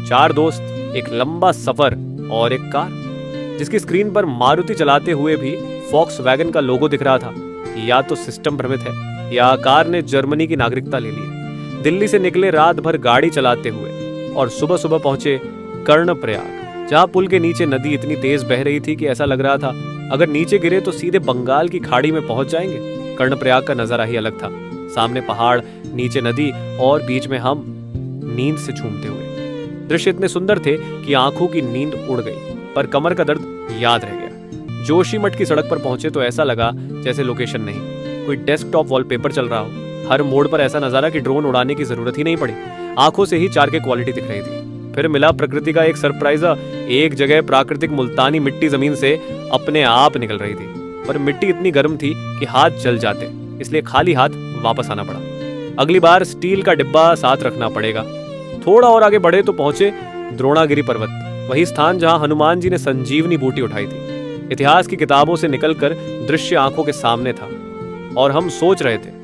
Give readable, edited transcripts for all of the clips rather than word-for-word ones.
4 दोस्त, एक लंबा सफर और एक कार जिसकी स्क्रीन पर मारुति चलाते हुए भी वैगन का लोगो दिख रहा था। या तो सिस्टम भ्रमित है या कार ने जर्मनी की नागरिकता ले ली है। दिल्ली से निकले रात भर गाड़ी चलाते हुए और सुबह सुबह पहुंचे कर्णप्रयाग, जहां पुल के नीचे नदी इतनी तेज बह रही थी कि ऐसा लग रहा था अगर नीचे गिरे तो सीधे बंगाल की खाड़ी में पहुंच जाएंगे। कर्णप्रयाग का नजारा ही अलग था। सामने पहाड़, नीचे नदी और बीच में हम नींद से झूमते हुए। दृश्य इतने सुंदर थे कि आंखों की नींद उड़ गई, पर कमर का दर्द याद रह गया। जोशीमठ की सड़क पर पहुंचे तो ऐसा लगा जैसे लोकेशन नहीं, कोई डेस्कटॉप वॉलपेपर चल रहा हो। हर मोड़ पर ऐसा नजारा कि ड्रोन उड़ाने की जरूरत ही नहीं पड़ी। आंखों से ही 4K क्वालिटी दिख रही थी। फिर मिला प्रकृति का एक सरप्राइजर। एक जगह प्राकृतिक मुल्तानी मिट्टी जमीन से अपने आप निकल रही थी, पर मिट्टी इतनी गर्म थी कि हाथ जल जाते, इसलिए खाली हाथ वापस आना पड़ा। अगली बार स्टील का डिब्बा साथ रखना पड़ेगा। थोड़ा और आगे बढ़े तो पहुंचे द्रोणागिरी पर्वत, वही स्थान जहां हनुमान जी ने संजीवनी बूटी उठाई थी। इतिहास की किताबों से निकलकर दृश्य आंखों के सामने था और हम सोच रहे थे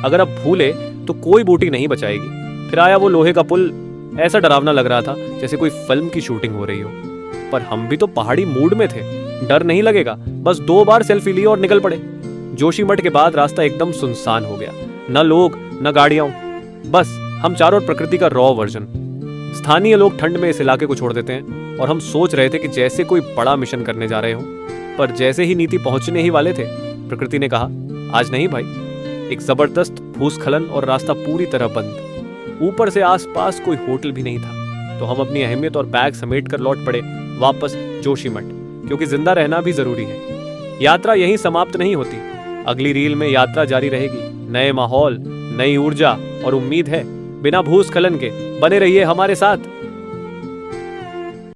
अगर अब भूले तो कोई बूटी नहीं बचाएगी। फिर आया वो लोहे का पुल, ऐसा डरावना लग रहा था जैसे कोई फिल्म की शूटिंग हो रही हो। पर हम भी तो पहाड़ी मूड में थे, डर नहीं लगेगा। बस 2 बार सेल्फी ली और निकल पड़े। जोशीमठ के बाद रास्ता एकदम सुनसान हो गया, न लोग न गाड़ियां, बस हम चारों ओर प्रकृति का रॉ वर्जन। स्थानीय लोग ठंड में इस इलाके को छोड़ देते हैं और हम सोच रहे थे कि जैसे कोई बड़ा मिशन करने जा रहे हो। पर जैसे ही नीति पहुंचने ही वाले थे, प्रकृति ने कहा आज नहीं भाई। एक जबरदस्त भूस्खलन और रास्ता पूरी तरह बंद। ऊपर से आसपास कोई होटल भी नहीं था। तो हम अपनी अहमियत और बैग समेट कर लौट पड़े वापस जोशीमठ, क्योंकि जिंदा रहना भी जरूरी है। यात्रा यहीं समाप्त नहीं होती। अगली रील में यात्रा जारी रहेगी। नए माहौल, नई ऊर्जा और उम्मीद है बिना भूस्खलन के। बने रहिए हमारे साथ।